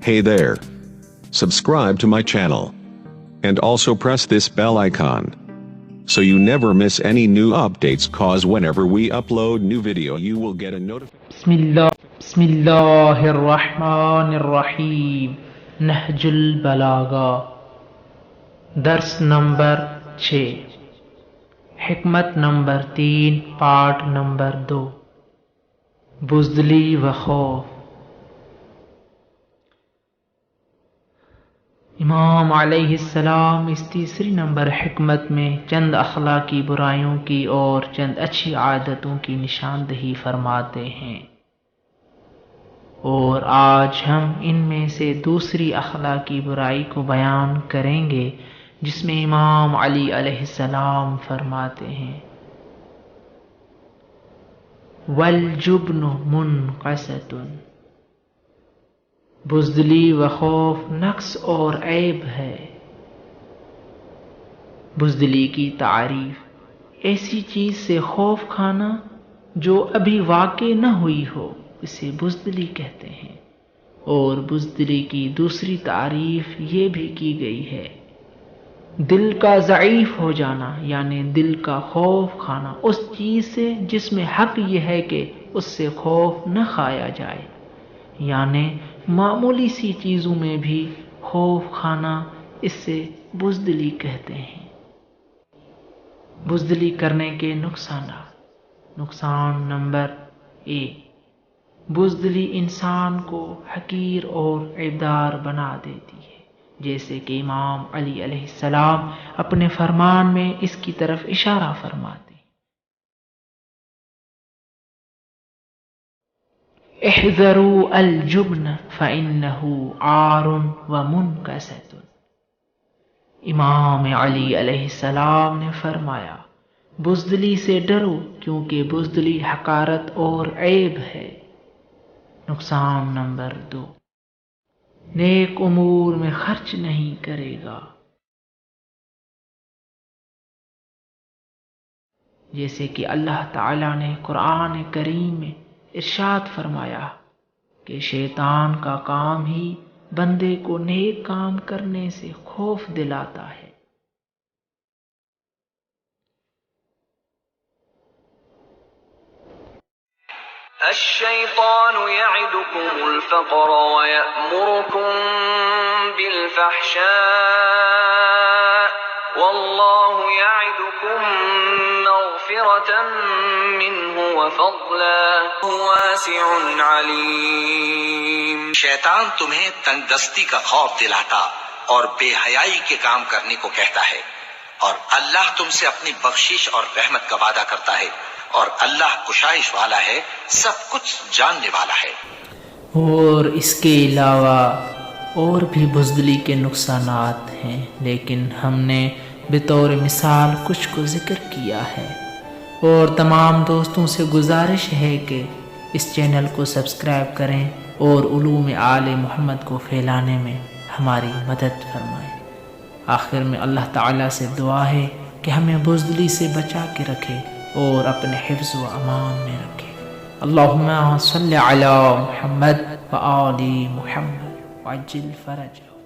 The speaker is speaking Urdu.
Hey there. Subscribe to my channel. And also press this bell icon, so you never miss any new updates, cause whenever we upload new video you will get a notification. بسم اللہ الرحمن الرحیم. نہج البلاغہ درس نمبر 6، حکمت نمبر 3، پارٹ نمبر 2، بزدلی و خوف. امام علیہ السلام اس تیسری نمبر حکمت میں چند اخلاقی برائیوں کی اور چند اچھی عادتوں کی نشاندہی فرماتے ہیں، اور آج ہم ان میں سے دوسری اخلاقی برائی کو بیان کریں گے، جس میں امام علی علیہ السلام فرماتے ہیں والجبن منقصۃ، بزدلی و خوف نقص اور عیب ہے. بزدلی کی تعریف ایسی چیز سے خوف کھانا جو ابھی واقع نہ ہوئی ہو، اسے بزدلی کہتے ہیں. اور بزدلی کی دوسری تعریف یہ بھی کی گئی ہے دل کا ضعیف ہو جانا، یعنی دل کا خوف کھانا اس چیز سے جس میں حق یہ ہے کہ اس سے خوف نہ کھایا جائے، یعنی معمولی سی چیزوں میں بھی خوف کھانا، اس سے بزدلی کہتے ہیں. بزدلی کرنے کے نقصانات. نقصان نمبر 1، بزدلی انسان کو حقیر اور عیبدار بنا دیتی ہے، جیسے کہ امام علی علیہ السلام اپنے فرمان میں اس کی طرف اشارہ فرماتے ہیں. احذروا الجبن فإنه عار ومنکسۃ. امام علی علیہ السلام نے فرمایا بزدلی سے ڈرو، کیونکہ بزدلی حقارت اور عیب ہے. نقصان نمبر 2، نیک امور میں خرچ نہیں کرے گا، جیسے کہ اللہ تعالی نے قرآن کریم میں ارشاد فرمایا کہ شیطان کا کام ہی بندے کو نیک کام کرنے سے خوف دلاتا ہے. الشیطان یعدکم الفقر ویأمرکم بالفحشاء واللہ یعدکم مغفرة منہ وفضلا واسع علیم. شیطان تمہیں تنگ دستی کا خوف دلاتا اور بے حیائی کے کام کرنے کو کہتا ہے، اور اللہ تم سے اپنی بخشش اور رحمت کا وعدہ کرتا ہے، اور اللہ کشائش والا ہے، سب کچھ جاننے والا ہے. اور اس کے علاوہ اور بھی بزدلی کے نقصانات ہیں، لیکن ہم نے بطور مثال کچھ کو ذکر کیا ہے. اور تمام دوستوں سے گزارش ہے کہ اس چینل کو سبسکرائب کریں اور علوم آل محمد کو پھیلانے میں ہماری مدد فرمائیں. آخر میں اللہ تعالیٰ سے دعا ہے کہ ہمیں بزدلی سے بچا کے رکھے اور اپنے حفظ و امان میں رکھے. اللہم صلی علی محمد و آل محمد وعجل فرجہ.